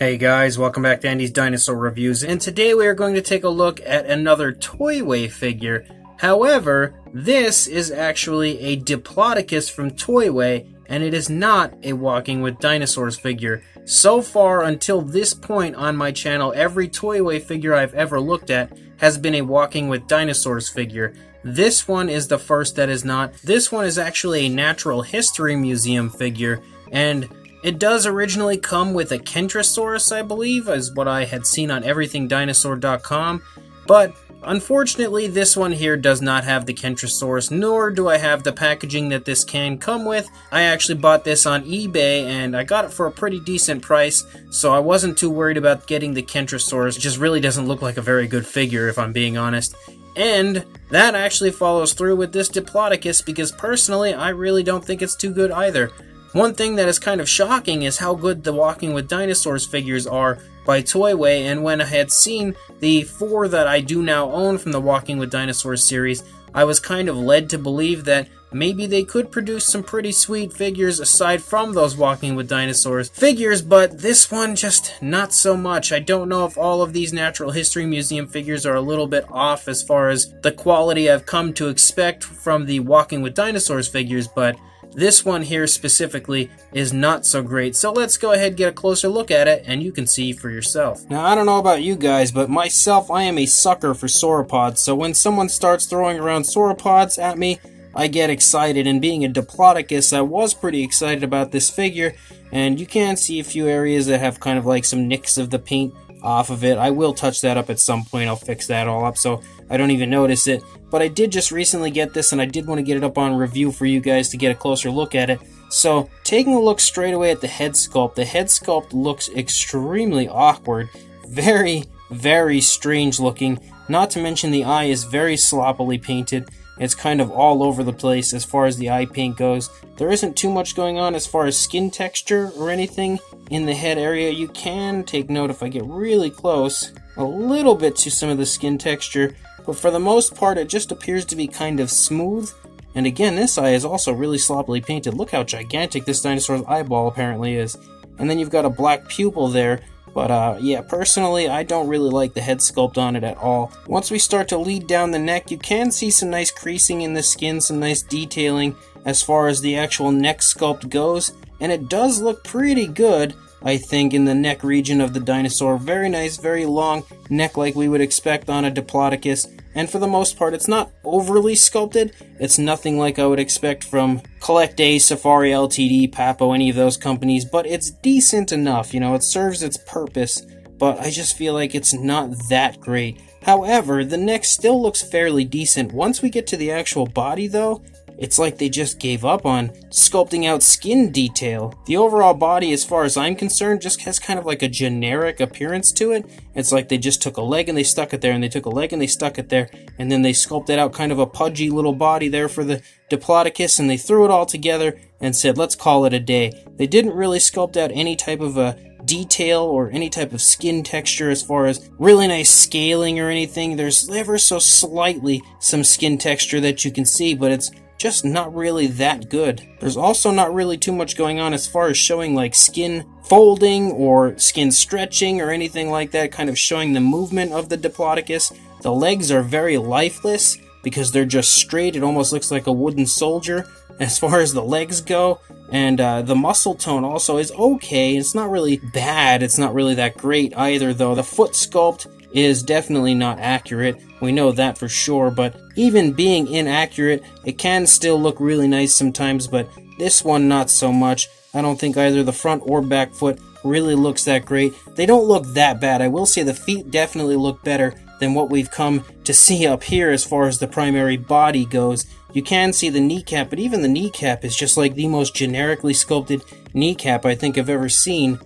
Hey guys, welcome back to Andy's Dinosaur Reviews, and today we are going to take a look at another Toyway figure. However, this is actually a Diplodocus from Toyway, and it is not a Walking with Dinosaurs figure. So far, until this point on my channel, every Toyway figure I've ever looked at has been a Walking with Dinosaurs figure. This one is the first that is not. This one is actually a Natural History Museum figure, and it does originally come with a Kentrosaurus, I believe, is what I had seen on everythingdinosaur.com, but unfortunately this one here does not have the Kentrosaurus, nor do I have the packaging that this can come with. I actually bought this on eBay, and I got it for a pretty decent price, so I wasn't too worried about getting the Kentrosaurus. It just really doesn't look like a very good figure, if I'm being honest. And that actually follows through with this Diplodocus, because personally, I really don't think it's too good either. One thing that is kind of shocking is how good the Walking with Dinosaurs figures are by Toyway, and when I had seen the 4 that I do now own from the Walking with Dinosaurs series, I was kind of led to believe that maybe they could produce some pretty sweet figures aside from those Walking with Dinosaurs figures, but this one just not so much. I don't know if all of these Natural History Museum figures are a little bit off as far as the quality I've come to expect from the Walking with Dinosaurs figures, but this one here specifically is not so great, so let's go ahead and get a closer look at it, and you can see for yourself. Now, I don't know about you guys, but myself, I am a sucker for sauropods, so when someone starts throwing around sauropods at me, I get excited, and being a Diplodocus, I was pretty excited about this figure, and you can see a few areas that have kind of like some nicks of the paint off of it. I will touch that up at some point. I'll fix that all up so I don't even notice it. But I did just recently get this, and I did want to get it up on review for you guys to get a closer look at it. So, taking a look straight away at the head sculpt looks extremely awkward. Very, very strange looking. Not to mention the eye is very sloppily painted. It's kind of all over the place as far as the eye paint goes. There isn't too much going on as far as skin texture or anything in the head area. You can take note if I get really close a little bit to some of the skin texture, but for the most part it just appears to be kind of smooth. And again, this eye is also really sloppily painted. Look how gigantic this dinosaur's eyeball apparently is. And then you've got a black pupil there. But yeah, personally, I don't really like the head sculpt on it at all. Once we start to lead down the neck, you can see some nice creasing in the skin, some nice detailing as far as the actual neck sculpt goes. And it does look pretty good, I think, in the neck region of the dinosaur. Very nice, very long neck like we would expect on a Diplodocus. And for the most part, it's not overly sculpted. It's nothing like I would expect from Collect A, Safari Ltd, Papo, any of those companies, but it's decent enough. You know, it serves its purpose, but I just feel like it's not that great. However, the neck still looks fairly decent. Once we get to the actual body, though, it's like they just gave up on sculpting out skin detail. The overall body, as far as I'm concerned, just has kind of like a generic appearance to it. It's like they just took a leg and they stuck it there, and they took a leg and they stuck it there, and then they sculpted out kind of a pudgy little body there for the Diplodocus, and they threw it all together and said, let's call it a day. They didn't really sculpt out any type of a detail or any type of skin texture as far as really nice scaling or anything. There's ever so slightly some skin texture that you can see, but it's just not really that good. There's also not really too much going on as far as showing like skin folding or skin stretching or anything like that, kind of showing the movement of the Diplodocus. The legs are very lifeless because they're just straight. It almost looks like a wooden soldier as far as the legs go. And the muscle tone also is okay. It's not really bad. It's not really that great either, though. The foot sculpt is definitely not accurate. We know that for sure, but even being inaccurate, it can still look really nice sometimes, but this one not so much. I don't think either the front or back foot really looks that great. They don't look that bad. I will say the feet definitely look better than what we've come to see up here as far as the primary body goes. You can see the kneecap, but even the kneecap is just like the most generically sculpted kneecap I think I've ever seen.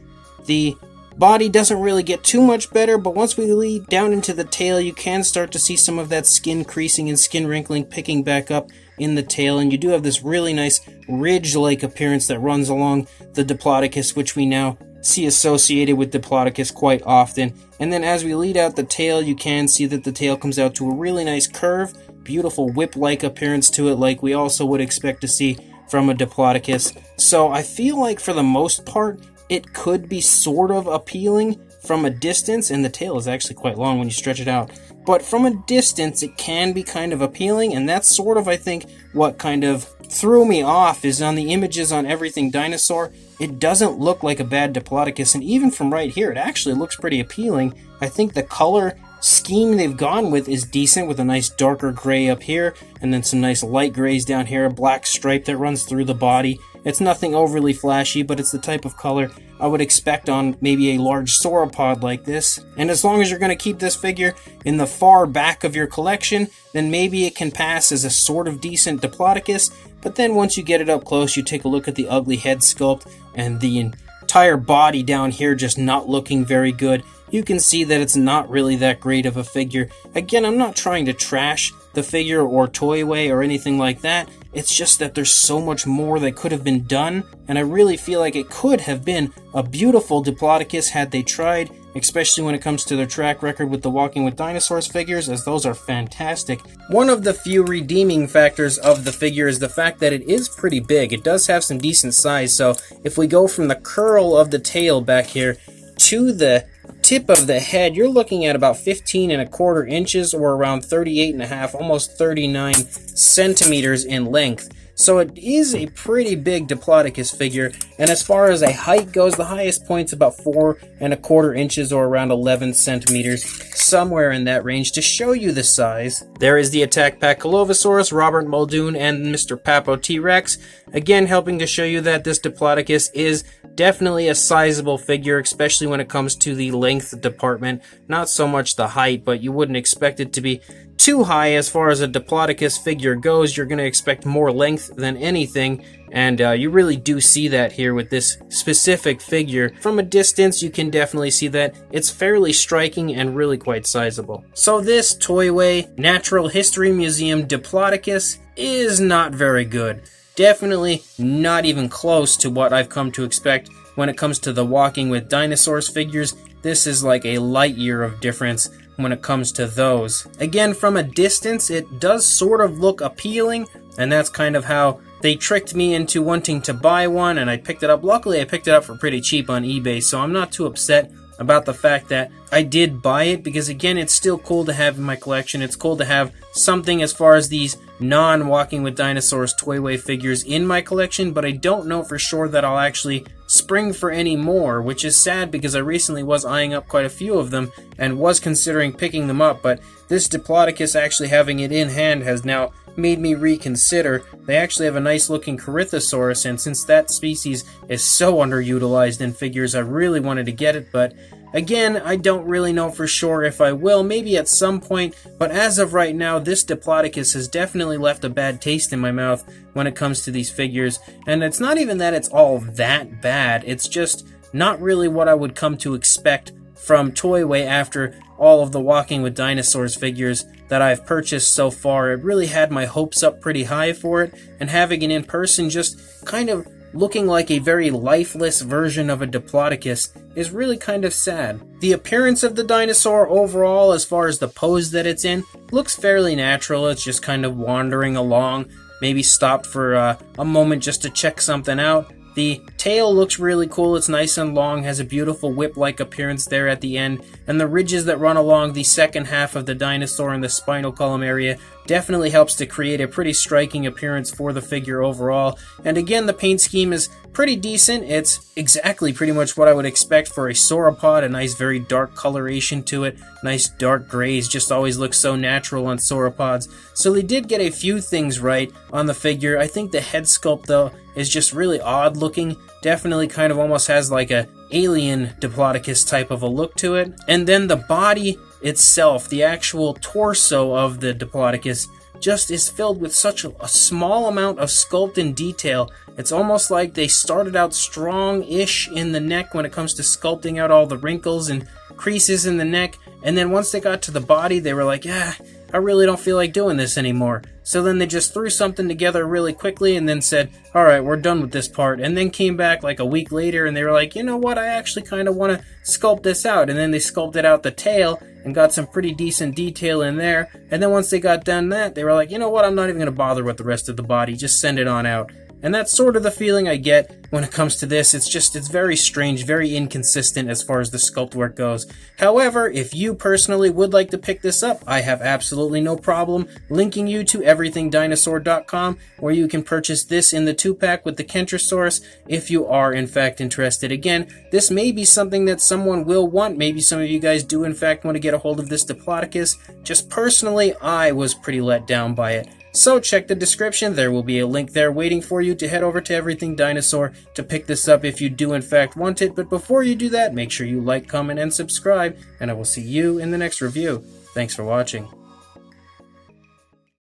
The body doesn't really get too much better, but once we lead down into the tail, you can start to see some of that skin creasing and skin wrinkling picking back up in the tail, and you do have this really nice ridge-like appearance that runs along the Diplodocus, which we now see associated with Diplodocus quite often. And then as we lead out the tail, you can see that the tail comes out to a really nice curve, beautiful whip-like appearance to it, like we also would expect to see from a Diplodocus. So I feel like for the most part, it could be sort of appealing from a distance, and the tail is actually quite long when you stretch it out. But from a distance, it can be kind of appealing, and that's sort of, I think, what kind of threw me off is on the images on Everything Dinosaur. It doesn't look like a bad Diplodocus, and even from right here, it actually looks pretty appealing. I think the color scheme they've gone with is decent, with a nice darker gray up here, and then some nice light grays down here, a black stripe that runs through the body. It's nothing overly flashy, but it's the type of color I would expect on maybe a large sauropod like this. And as long as you're going to keep this figure in the far back of your collection, then maybe it can pass as a sort of decent Diplodocus. But then once you get it up close, you take a look at the ugly head sculpt and the entire body down here just not looking very good. You can see that it's not really that great of a figure. Again, I'm not trying to trash the figure or Toyway or anything like that. It's just that there's so much more that could have been done, and I really feel like it could have been a beautiful Diplodocus had they tried, especially when it comes to their track record with the Walking with Dinosaurs figures, as those are fantastic. One of the few redeeming factors of the figure is the fact that it is pretty big. It does have some decent size, so if we go from the curl of the tail back here to the tip of the head, you're looking at about 15¼ inches, or around 38½, almost 39 centimeters in length. So it is a pretty big Diplodocus figure, and as far as a height goes, the highest point's about 4¼ inches, or around 11 centimeters, somewhere in that range. To show you the size, there is the Attack Pack Colovosaurus, Robert Muldoon, and Mr. Papo T-Rex, again helping to show you that this Diplodocus is definitely a sizable figure, especially when it comes to the length department. Not so much the height, but you wouldn't expect it to be too high as far as a Diplodocus figure goes. You're going to expect more length than anything, and you really do see that here with this specific figure. From a distance, you can definitely see that it's fairly striking and really quite sizable. So this Toyway Natural History Museum Diplodocus is not very good. Definitely not even close to what I've come to expect when it comes to the Walking with Dinosaurs figures. This is like a light year of difference when it comes to those. Again, from a distance, it does sort of look appealing, and that's kind of how they tricked me into wanting to buy one, and I picked it up. Luckily, I picked it up for pretty cheap on eBay, so I'm not too upset about the fact that I did buy it, because again, it's still cool to have in my collection. It's cool to have something as far as these non-Walking with Dinosaurs Toyway figures in my collection, but I don't know for sure that I'll actually spring for any more, which is sad because I recently was eyeing up quite a few of them and was considering picking them up, but this Diplodocus, actually having it in hand, has now made me reconsider. They actually have a nice looking Corythosaurus, and since that species is so underutilized in figures, I really wanted to get it, but again, I don't really know for sure if I will, maybe at some point, but as of right now, this Diplodocus has definitely left a bad taste in my mouth when it comes to these figures, and it's not even that it's all that bad, it's just not really what I would come to expect from Toyway after all of the Walking with Dinosaurs figures that I've purchased so far. It really had my hopes up pretty high for it, and having it in person just kind of looking like a very lifeless version of a Diplodocus is really kind of sad. The appearance of the dinosaur overall, as far as the pose that it's in, looks fairly natural. It's just kind of wandering along, maybe stopped for a moment just to check something out. The tail looks really cool. It's nice and long, has a beautiful whip-like appearance there at the end, and the ridges that run along the second half of the dinosaur in the spinal column area definitely helps to create a pretty striking appearance for the figure overall. And again, the paint scheme is pretty decent. It's exactly pretty much what I would expect for a sauropod, a nice very dark coloration to it, nice dark grays, just always look so natural on sauropods. So they did get a few things right on the figure. I think the head sculpt though is just really odd looking, definitely kind of almost has like a alien Diplodocus type of a look to it. And then the body itself, the actual torso of the Diplodocus, just is filled with such a small amount of sculpt and detail. It's almost like they started out strong-ish in the neck when it comes to sculpting out all the wrinkles and creases in the neck, and then once they got to the body, they were like, yeah, I really don't feel like doing this anymore. So then they just threw something together really quickly and then said, alright, we're done with this part, and then came back like a week later and they were like, you know what, I actually kind of want to sculpt this out, and then they sculpted out the tail and got some pretty decent detail in there, and then once they got done that, they were like, you know what, I'm not even going to bother with the rest of the body, just send it on out. And that's sort of the feeling I get when it comes to this. It's very strange, very inconsistent as far as the sculpt work goes. However, if you personally would like to pick this up, I have absolutely no problem linking you to everythingdinosaur.com, where you can purchase this in the 2-pack with the Kentrosaurus if you are in fact interested. Again, this may be something that someone will want. Maybe some of you guys do in fact want to get a hold of this Diplodocus. Just personally, I was pretty let down by it. So check the description, there will be a link there waiting for you to head over to Everything Dinosaur to pick this up if you do in fact want it. But before you do that, make sure you like, comment, and subscribe, and I will see you in the next review. Thanks for watching.